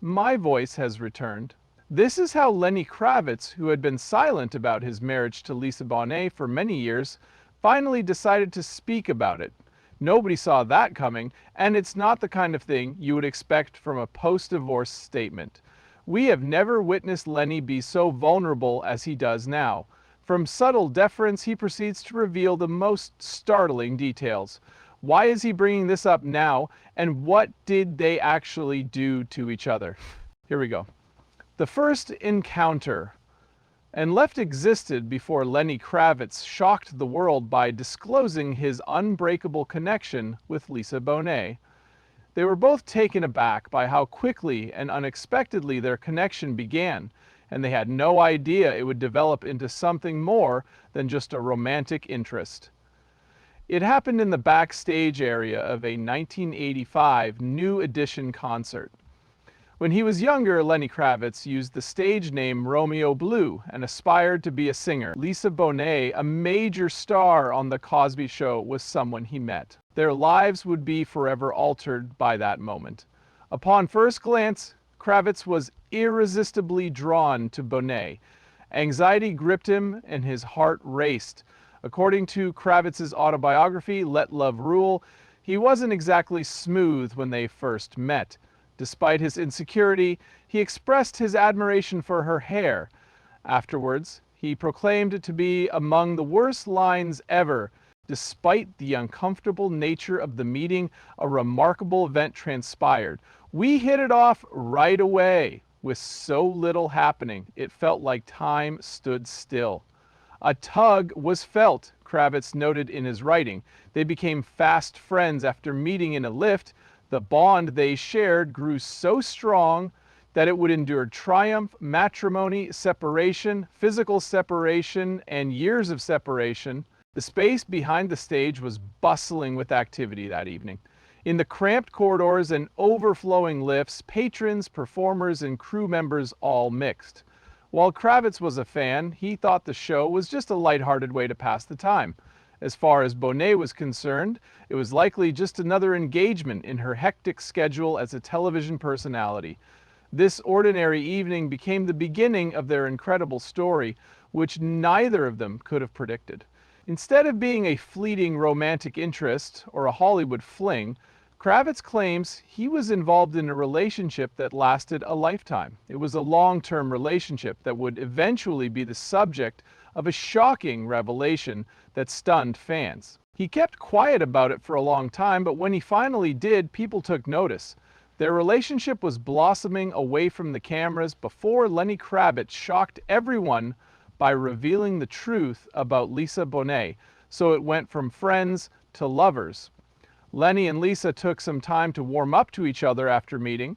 My voice has returned. This is how Lenny Kravitz, who had been silent about his marriage to Lisa Bonet for many years, finally decided to speak about it. Nobody saw that coming, and it's not the kind of thing you would expect from a post-divorce statement. We have never witnessed Lenny be so vulnerable as he does now. From subtle deference, he proceeds to reveal the most startling details. Why is he bringing this up now, and what did they actually do to each other? Here we go. The first encounter. And Left existed before Lenny Kravitz shocked the world by disclosing his unbreakable connection with Lisa Bonet. They were both taken aback by how quickly and unexpectedly their connection began, and they had no idea it would develop into something more than just a romantic interest. It happened in the backstage area of a 1985 New Edition concert. When he was younger, Lenny Kravitz used the stage name Romeo Blue and aspired to be a singer. Lisa Bonet, a major star on The Cosby Show, was someone he met. Their lives would be forever altered by that moment. Upon first glance, Kravitz was irresistibly drawn to Bonet. Anxiety gripped him and his heart raced. According to Kravitz's autobiography, Let Love Rule, he wasn't exactly smooth when they first met. Despite his insecurity, he expressed his admiration for her hair. Afterwards, he proclaimed it to be among the worst lines ever. Despite the uncomfortable nature of the meeting, a remarkable event transpired. We hit it off right away. With so little happening, it felt like time stood still. A tug was felt, Kravitz noted in his writing. They became fast friends after meeting in a lift. The bond they shared grew so strong that it would endure triumph, matrimony, separation, physical separation, and years of separation. The space behind the stage was bustling with activity that evening. In the cramped corridors and overflowing lifts, patrons, performers, and crew members all mixed. While Kravitz was a fan, he thought the show was just a lighthearted way to pass the time. As far as Bonet was concerned, it was likely just another engagement in her hectic schedule as a television personality. This ordinary evening became the beginning of their incredible story, which neither of them could have predicted. Instead of being a fleeting romantic interest or a Hollywood fling, Kravitz claims he was involved in a relationship that lasted a lifetime. It was a long-term relationship that would eventually be the subject of a shocking revelation that stunned fans. He kept quiet about it for a long time, but when he finally did, people took notice. Their relationship was blossoming away from the cameras before Lenny Kravitz shocked everyone by revealing the truth about Lisa Bonet, so it went from friends to lovers. Lenny and Lisa took some time to warm up to each other after meeting.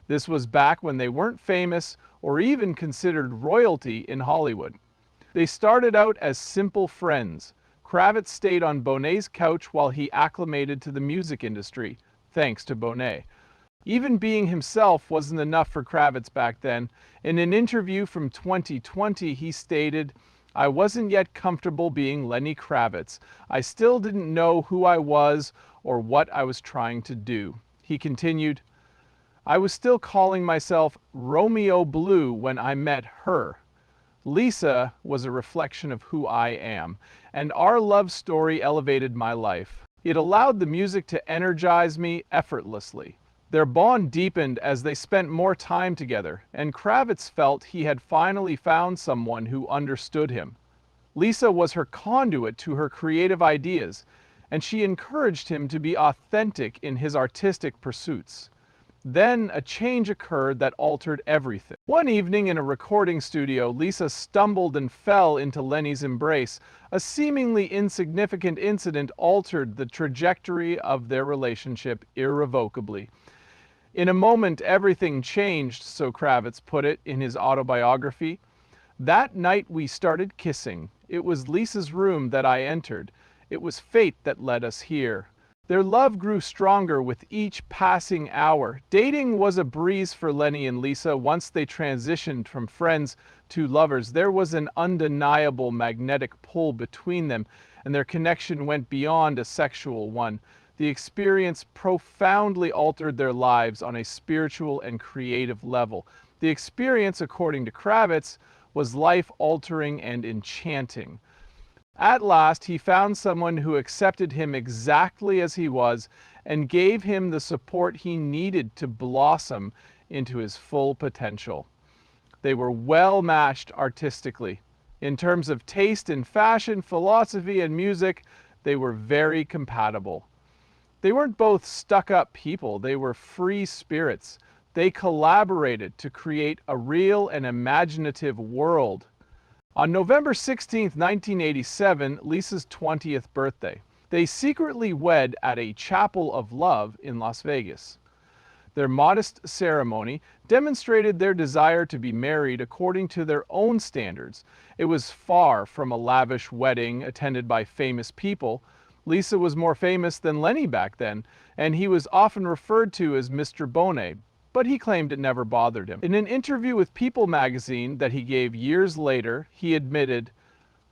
This was back when they weren't famous or even considered royalty in Hollywood. They started out as simple friends. Kravitz stayed on Bonet's couch while he acclimated to the music industry, thanks to Bonet. Even being himself wasn't enough for Kravitz back then. In an interview from 2020, he stated, "I wasn't yet comfortable being Lenny Kravitz. I still didn't know who I was or what I was trying to do." He continued, "I was still calling myself Romeo Blue when I met her. Lisa was a reflection of who I am, and our love story elevated my life. It allowed the music to energize me effortlessly." Their bond deepened as they spent more time together, and Kravitz felt he had finally found someone who understood him. Lisa was her conduit to her creative ideas, and she encouraged him to be authentic in his artistic pursuits. Then a change occurred that altered everything. One evening in a recording studio, Lisa stumbled and fell into Lenny's embrace. A seemingly insignificant incident altered the trajectory of their relationship irrevocably. In a moment, everything changed, so Kravitz put it in his autobiography. "That night we started kissing. It was Lisa's room that I entered. It was fate that led us here." Their love grew stronger with each passing hour. Dating was a breeze for Lenny and Lisa once they transitioned from friends to lovers. There was an undeniable magnetic pull between them, and their connection went beyond a sexual one. The experience profoundly altered their lives on a spiritual and creative level. The experience, according to Kravitz, was life-altering and enchanting. At last, he found someone who accepted him exactly as he was and gave him the support he needed to blossom into his full potential. They were well matched artistically. In terms of taste in fashion, philosophy, and music, they were very compatible. They weren't both stuck-up people, they were free spirits. They collaborated to create a real and imaginative world. On November 16, 1987, Lisa's 20th birthday, they secretly wed at a Chapel of Love in Las Vegas. Their modest ceremony demonstrated their desire to be married according to their own standards. It was far from a lavish wedding attended by famous people. Lisa was more famous than Lenny back then, and he was often referred to as Mr. Bonet, but he claimed it never bothered him. In an interview with People magazine that he gave years later, he admitted,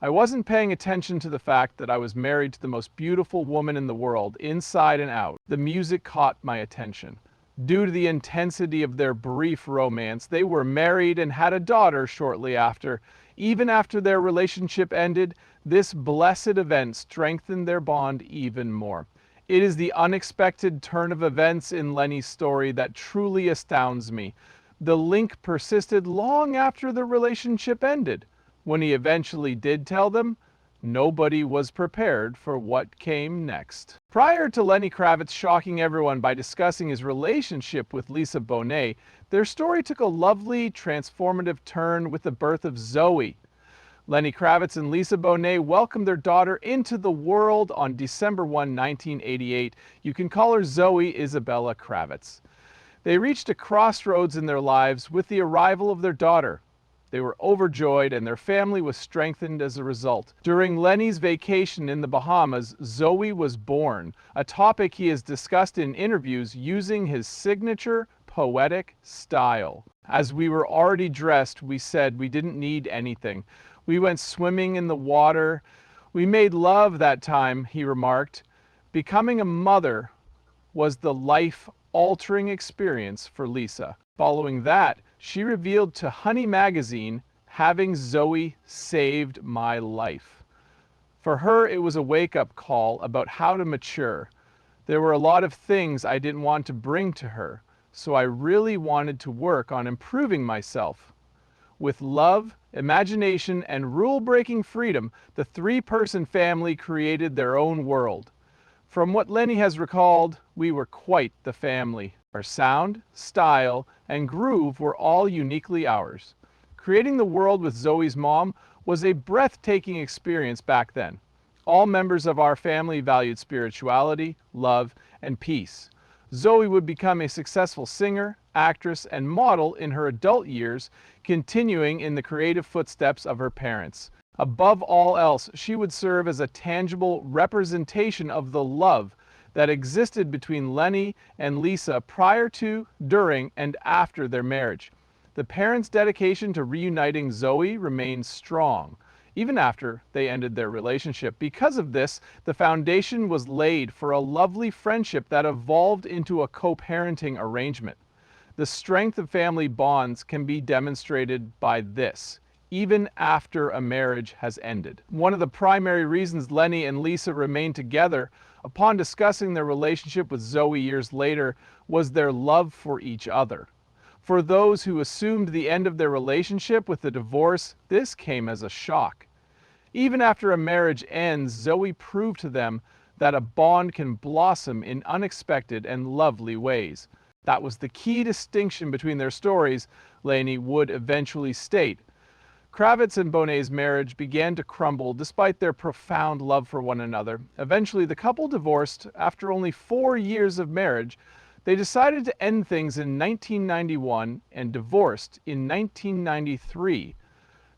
"I wasn't paying attention to the fact that I was married to the most beautiful woman in the world, inside and out. The music caught my attention. Due to the intensity of their brief romance, they were married and had a daughter shortly after. Even after their relationship ended, this blessed event strengthened their bond even more." It is the unexpected turn of events in Lenny's story that truly astounds me. The link persisted long after the relationship ended. When he eventually did tell them, nobody was prepared for what came next. Prior to Lenny Kravitz shocking everyone by discussing his relationship with Lisa Bonet, their story took a lovely, transformative turn with the birth of Zoe. Lenny Kravitz and Lisa Bonet welcomed their daughter into the world on December 1, 1988. You can call her Zoe Isabella Kravitz. They reached a crossroads in their lives with the arrival of their daughter. They were overjoyed and their family was strengthened as a result. During Lenny's vacation in the Bahamas, Zoe was born, a topic he has discussed in interviews using his signature poetic style. "As we were already dressed, we said we didn't need anything. We went swimming in the water. We made love that time," he remarked. Becoming a mother was the life-altering experience for Lisa. Following that, she revealed to Honey magazine, "Having Zoe saved my life." For her, it was a wake-up call about how to mature. "There were a lot of things I didn't want to bring to her, so I really wanted to work on improving myself." With love, imagination, and rule-breaking freedom, the three-person family created their own world. From what Lenny has recalled, "We were quite the family. Our sound, style, and groove were all uniquely ours." Creating the world with Zoe's mom was a breathtaking experience back then. All members of our family valued spirituality, love, and peace. Zoe would become a successful singer, actress, and model in her adult years, continuing in the creative footsteps of her parents. Above all else, she would serve as a tangible representation of the love that existed between Lenny and Lisa prior to, during, and after their marriage. The parents' dedication to reuniting Zoe remained strong, even after they ended their relationship. Because of this, the foundation was laid for a lovely friendship that evolved into a co-parenting arrangement. The strength of family bonds can be demonstrated by this, even after a marriage has ended. One of the primary reasons Lenny and Lisa remained together upon discussing their relationship with Zoe years later was their love for each other. For those who assumed the end of their relationship with the divorce, this came as a shock. Even after a marriage ends, Zoe proved to them that a bond can blossom in unexpected and lovely ways. That was the key distinction between their stories, Lenny would eventually state. Kravitz and Bonet's marriage began to crumble despite their profound love for one another. Eventually, the couple divorced after only 4 years of marriage. They decided to end things in 1991 and divorced in 1993.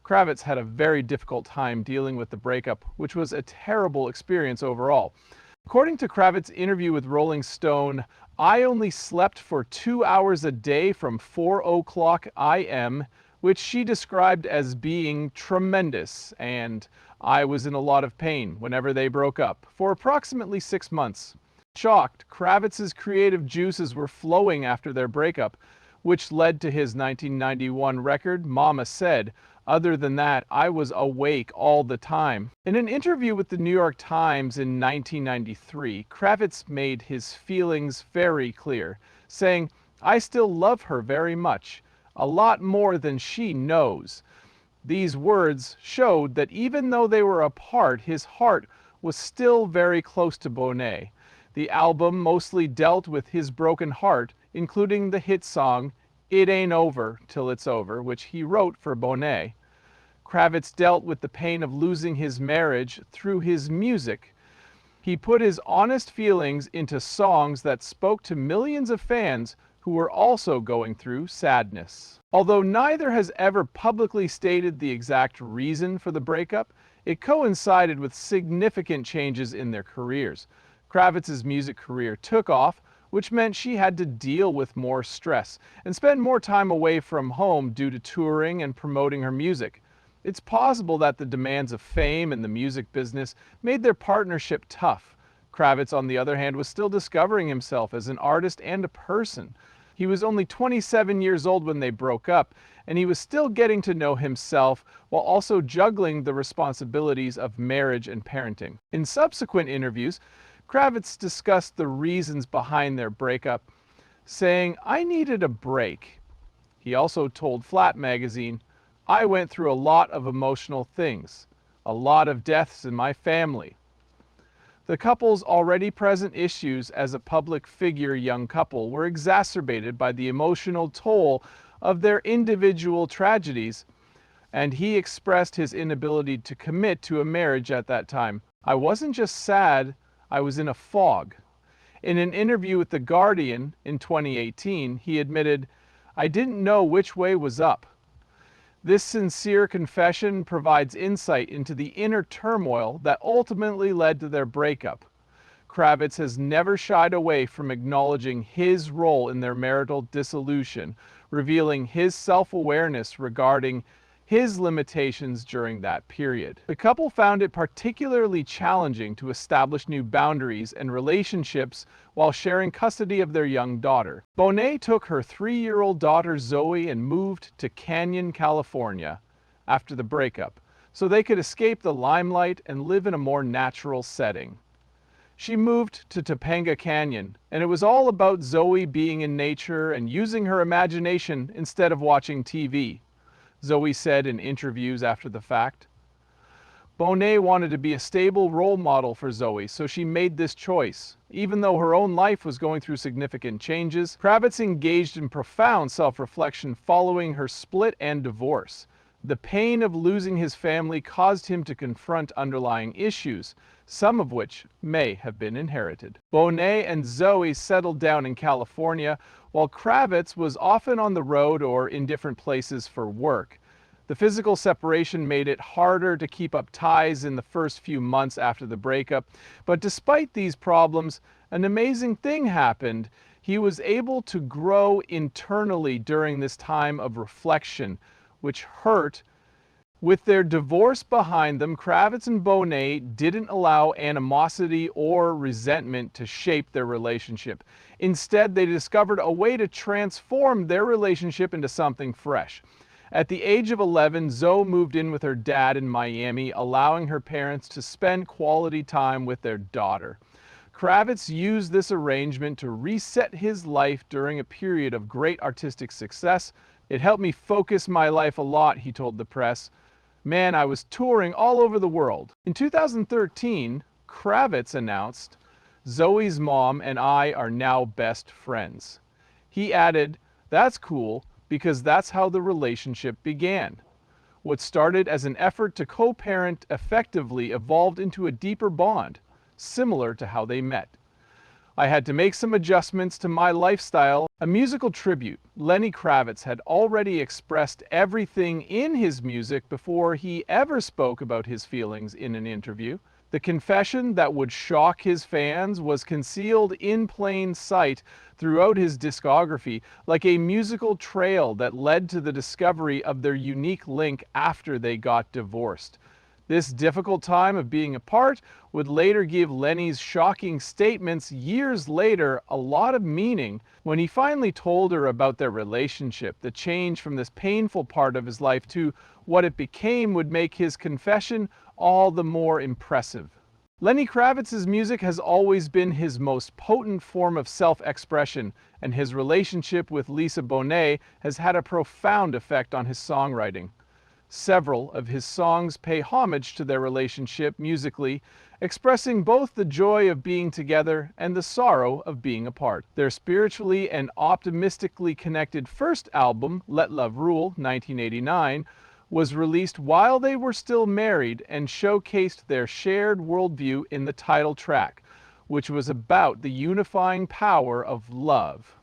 Kravitz had a very difficult time dealing with the breakup, which was a terrible experience overall. According to Kravitz's interview with Rolling Stone, "I only slept for 2 hours a day from 4 o'clock AM, which she described as being tremendous, and I was in a lot of pain whenever they broke up for approximately 6 months. Shocked, Kravitz's creative juices were flowing after their breakup, which led to his 1991 record, Mama Said. Other than that, I was awake all the time. In an interview with the New York Times in 1993, Kravitz made his feelings very clear, saying, "I still love her very much, a lot more than she knows." These words showed that even though they were apart, his heart was still very close to Bonet. The album mostly dealt with his broken heart, including the hit song It Ain't Over Till It's Over, which he wrote for Bonet. Kravitz dealt with the pain of losing his marriage through his music. He put his honest feelings into songs that spoke to millions of fans who were also going through sadness. Although neither has ever publicly stated the exact reason for the breakup, it coincided with significant changes in their careers. Kravitz's music career took off, which meant she had to deal with more stress and spend more time away from home due to touring and promoting her music. It's possible that the demands of fame and the music business made their partnership tough. Kravitz, on the other hand, was still discovering himself as an artist and a person. He was only 27 years old when they broke up, and he was still getting to know himself while also juggling the responsibilities of marriage and parenting. In subsequent interviews, Kravitz discussed the reasons behind their breakup, saying, "I needed a break." He also told Flat magazine, "I went through a lot of emotional things, a lot of deaths in my family." The couple's already present issues as a public figure young couple were exacerbated by the emotional toll of their individual tragedies, and he expressed his inability to commit to a marriage at that time. "I wasn't just sad, I was in a fog." In an interview with The Guardian in 2018, he admitted, "I didn't know which way was up." This sincere confession provides insight into the inner turmoil that ultimately led to their breakup. Kravitz has never shied away from acknowledging his role in their marital dissolution, revealing his self-awareness regarding his limitations during that period. The couple found it particularly challenging to establish new boundaries and relationships while sharing custody of their young daughter. Bonet took her 3-year-old daughter Zoe and moved to Canyon, California after the breakup, so they could escape the limelight and live in a more natural setting. She moved to Topanga Canyon, and it was all about Zoe being in nature and using her imagination instead of watching TV. Zoe said in interviews after the fact. Bonet wanted to be a stable role model for Zoe, so she made this choice. Even though her own life was going through significant changes, Kravitz engaged in profound self-reflection following her split and divorce. The pain of losing his family caused him to confront underlying issues, some of which may have been inherited. Bonet and Zoe settled down in California, while Kravitz was often on the road or in different places for work. The physical separation made it harder to keep up ties in the first few months after the breakup, but despite these problems, an amazing thing happened. He was able to grow internally during this time of reflection, which hurt. With their divorce behind them, Kravitz and Bonet didn't allow animosity or resentment to shape their relationship. Instead, they discovered a way to transform their relationship into something fresh. At the age of 11, Zoe moved in with her dad in Miami, allowing her parents to spend quality time with their daughter. Kravitz used this arrangement to reset his life during a period of great artistic success. "It helped me focus my life a lot," he told the press. "Man, I was touring all over the world." In 2013, Kravitz announced, "Zoe's mom and I are now best friends." He added, "That's cool, because that's how the relationship began." What started as an effort to co-parent effectively evolved into a deeper bond, similar to how they met. "I had to make some adjustments to my lifestyle." A musical tribute, Lenny Kravitz had already expressed everything in his music before he ever spoke about his feelings in an interview. The confession that would shock his fans was concealed in plain sight throughout his discography, like a musical trail that led to the discovery of their unique link after they got divorced. This difficult time of being apart would later give Lenny's shocking statements years later a lot of meaning when he finally told her about their relationship. The change from this painful part of his life to what it became would make his confession all the more impressive. Lenny Kravitz's music has always been his most potent form of self-expression, and his relationship with Lisa Bonet has had a profound effect on his songwriting. Several of his songs pay homage to their relationship musically, expressing both the joy of being together and the sorrow of being apart. Their spiritually and optimistically connected first album, Let Love Rule, 1989, was released while they were still married and showcased their shared worldview in the title track, which was about the unifying power of love.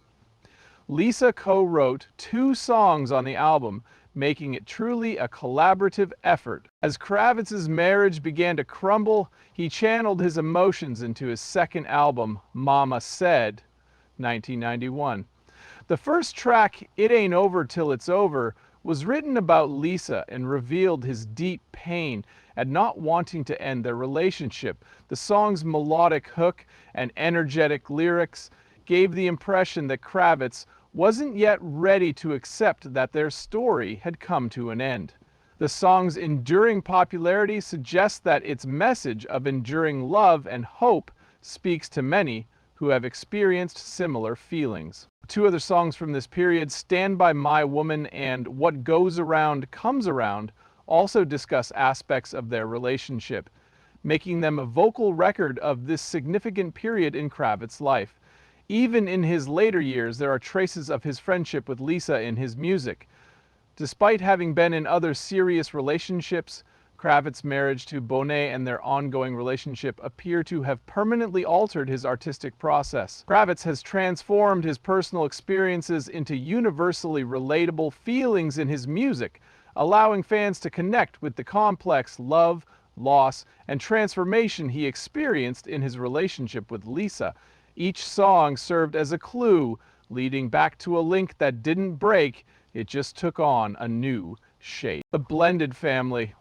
Lisa co-wrote 2 songs on the album, making it truly a collaborative effort. As Kravitz's marriage began to crumble, he channeled his emotions into his second album, Mama Said, 1991. The first track, It Ain't Over Till It's Over, was written about Lisa and revealed his deep pain at not wanting to end their relationship. The song's melodic hook and energetic lyrics gave the impression that Kravitz wasn't yet ready to accept that their story had come to an end. The song's enduring popularity suggests that its message of enduring love and hope speaks to many who have experienced similar feelings. 2 other songs from this period, Stand By My Woman and What Goes Around Comes Around, also discuss aspects of their relationship, making them a vocal record of this significant period in Kravitz's life. Even in his later years, there are traces of his friendship with Lisa in his music. Despite having been in other serious relationships, Kravitz's marriage to Bonet and their ongoing relationship appear to have permanently altered his artistic process. Kravitz has transformed his personal experiences into universally relatable feelings in his music, allowing fans to connect with the complex love, loss, and transformation he experienced in his relationship with Lisa. Each song served as a clue, leading back to a link that didn't break, it just took on a new shape. The blended family.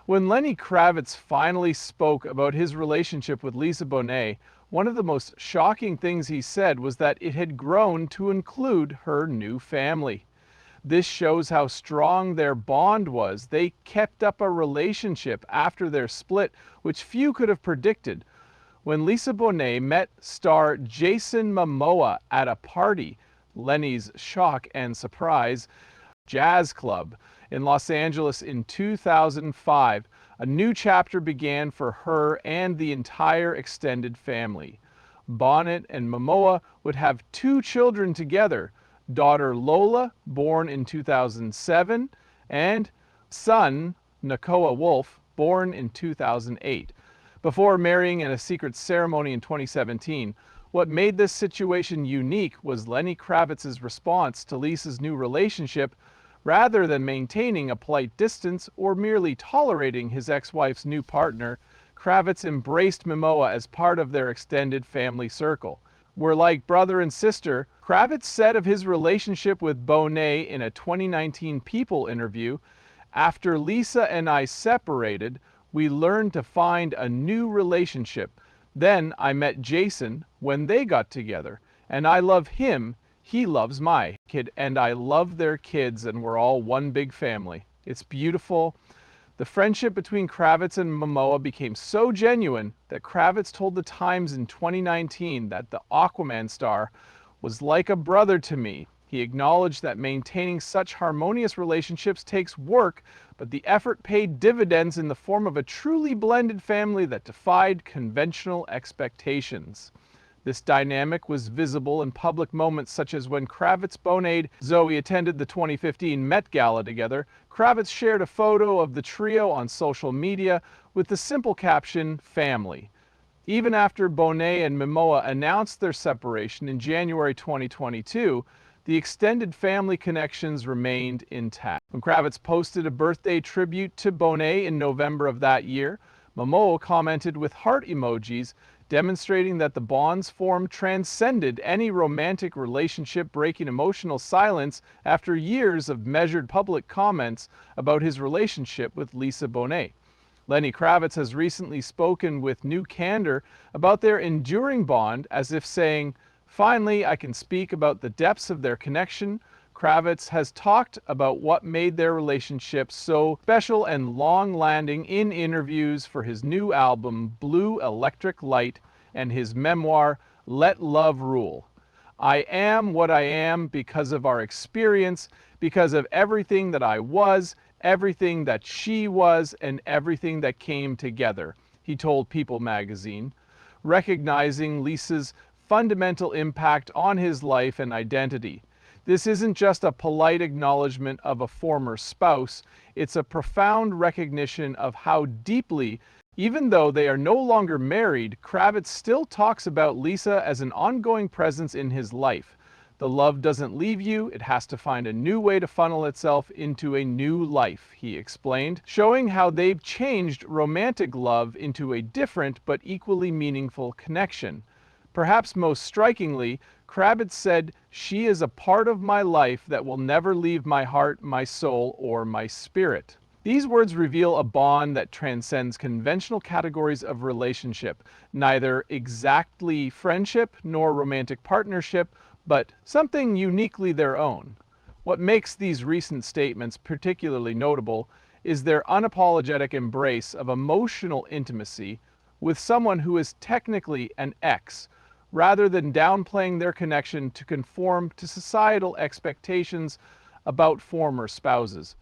When Lenny Kravitz finally spoke about his relationship with Lisa Bonet, one of the most shocking things he said was that it had grown to include her new family. This shows how strong their bond was. They kept up a relationship after their split, which few could have predicted. When Lisa Bonet met star Jason Momoa at a party, Lenny's shock and surprise, jazz club in Los Angeles in 2005, a new chapter began for her and the entire extended family. Bonet and Momoa would have 2 children together, daughter Lola, born in 2007, and son Nakoa Wolf, born in 2008. Before marrying in a secret ceremony in 2017, what made this situation unique was Lenny Kravitz's response to Lisa's new relationship. Rather than maintaining a polite distance or merely tolerating his ex-wife's new partner, Kravitz embraced Momoa as part of their extended family circle. We're like brother and sister, Kravitz said of his relationship with Bonet in a 2019 People interview. After Lisa and I separated, we learned to find a new relationship. Then I met Jason when they got together, and I love him. He loves my kid, and I love their kids, and we're all one big family. It's beautiful. The friendship between Kravitz and Momoa became so genuine that Kravitz told The Times in 2019 that the Aquaman star was like a brother to me. He acknowledged that maintaining such harmonious relationships takes work, but the effort paid dividends in the form of a truly blended family that defied conventional expectations. This dynamic was visible in public moments such as when Kravitz, Bonet, Zoe attended the 2015 Met Gala together. Kravitz shared a photo of the trio on social media with the simple caption, "Family." Even after Bonet and Momoa announced their separation in January 2022, the extended family connections remained intact. When Kravitz posted a birthday tribute to Bonet in November of that year, Momoa commented with heart emojis, demonstrating that the bonds formed transcended any romantic relationship, breaking emotional silence after years of measured public comments about his relationship with Lisa Bonet. Lenny Kravitz has recently spoken with new candor about their enduring bond, as if saying, "Finally, I can speak about the depths of their connection." Kravitz has talked about what made their relationship so special and long-lasting in interviews for his new album, Blue Electric Light, and his memoir, Let Love Rule. "I am what I am because of our experience, because of everything that I was, everything that she was, and everything that came together," he told People magazine, recognizing Lisa's fundamental impact on his life and identity. "This isn't just a polite acknowledgement of a former spouse, it's a profound recognition of how deeply, even though they are no longer married, Kravitz still talks about Lisa as an ongoing presence in his life. The love doesn't leave you, it has to find a new way to funnel itself into a new life," he explained, showing how they've changed romantic love into a different but equally meaningful connection. Perhaps most strikingly, Kravitz said, "She is a part of my life that will never leave my heart, my soul, or my spirit." These words reveal a bond that transcends conventional categories of relationship, neither exactly friendship nor romantic partnership, but something uniquely their own. What makes these recent statements particularly notable is their unapologetic embrace of emotional intimacy with someone who is technically an ex, rather than downplaying their connection to conform to societal expectations about former spouses.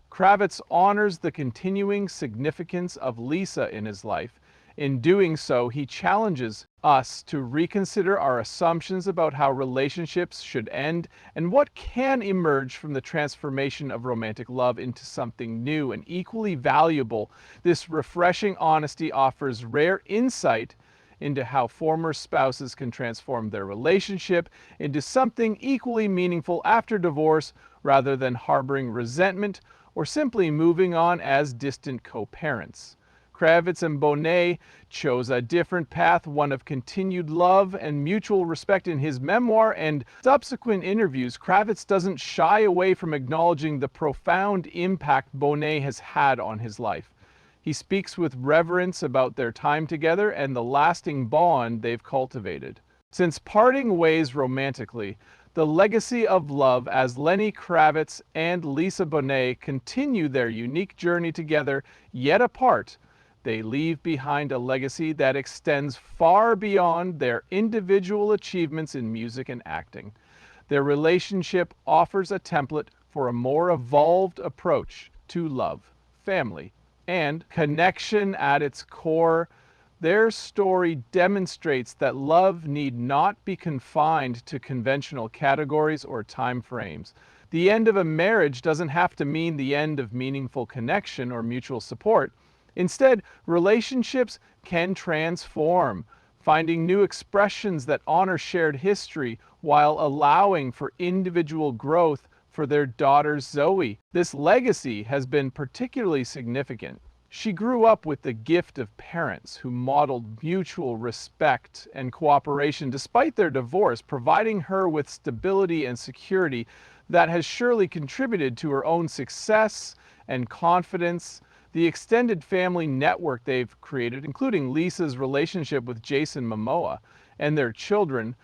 Kravitz honors the continuing significance of Lisa in his life. In doing so, he challenges us to reconsider our assumptions about how relationships should end and what can emerge from the transformation of romantic love into something new and equally valuable. This refreshing honesty offers rare insight into how former spouses can transform their relationship into something equally meaningful after divorce, rather than harboring resentment or simply moving on as distant co-parents. Kravitz and Bonet chose a different path, one of continued love and mutual respect. In his memoir and subsequent interviews, Kravitz doesn't shy away from acknowledging the profound impact Bonet has had on his life. He speaks with reverence about their time together and the lasting bond they've cultivated. Since parting ways romantically, the legacy of love as Lenny Kravitz and Lisa Bonet continue their unique journey together, yet apart, they leave behind a legacy that extends far beyond their individual achievements in music and acting. Their relationship offers a template for a more evolved approach to love, family, and connection at its core. Their story demonstrates that love need not be confined to conventional categories or time frames. The end of a marriage doesn't have to mean the end of meaningful connection or mutual support. Instead, relationships can transform, finding new expressions that honor shared history while allowing for individual growth for their daughter Zoe. This legacy has been particularly significant. She grew up with the gift of parents who modeled mutual respect and cooperation despite their divorce, providing her with stability and security that has surely contributed to her own success and confidence. The extended family network they've created, including Lisa's relationship with Jason Momoa and their children,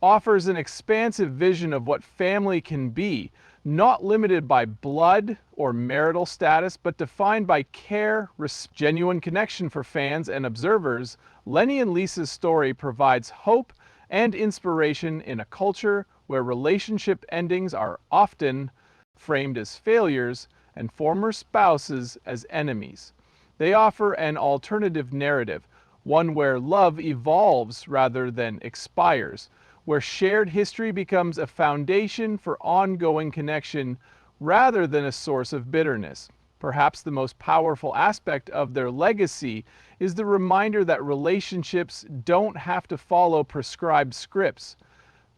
offers an expansive vision of what family can be, not limited by blood or marital status, but defined by care, genuine connection. For fans and observers, Lenny and Lisa's story provides hope and inspiration in a culture where relationship endings are often framed as failures and former spouses as enemies. They offer an alternative narrative, one where love evolves rather than expires, where shared history becomes a foundation for ongoing connection rather than a source of bitterness. Perhaps the most powerful aspect of their legacy is the reminder that relationships don't have to follow prescribed scripts.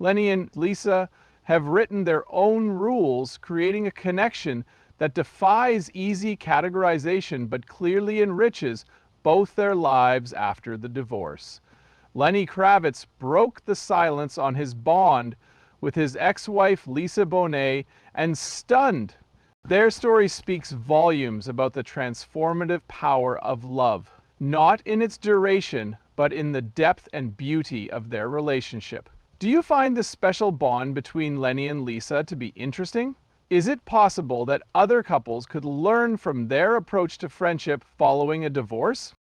Lenny and Lisa have written their own rules, creating a connection that defies easy categorization but clearly enriches both their lives after the divorce. Lenny Kravitz broke the silence on his bond with his ex-wife Lisa Bonet and stunned Their story speaks volumes about the transformative power of love, not in its duration, but in the depth and beauty of their relationship. Do you find the special bond between Lenny and Lisa to be interesting? Is it possible that other couples could learn from their approach to friendship following a divorce?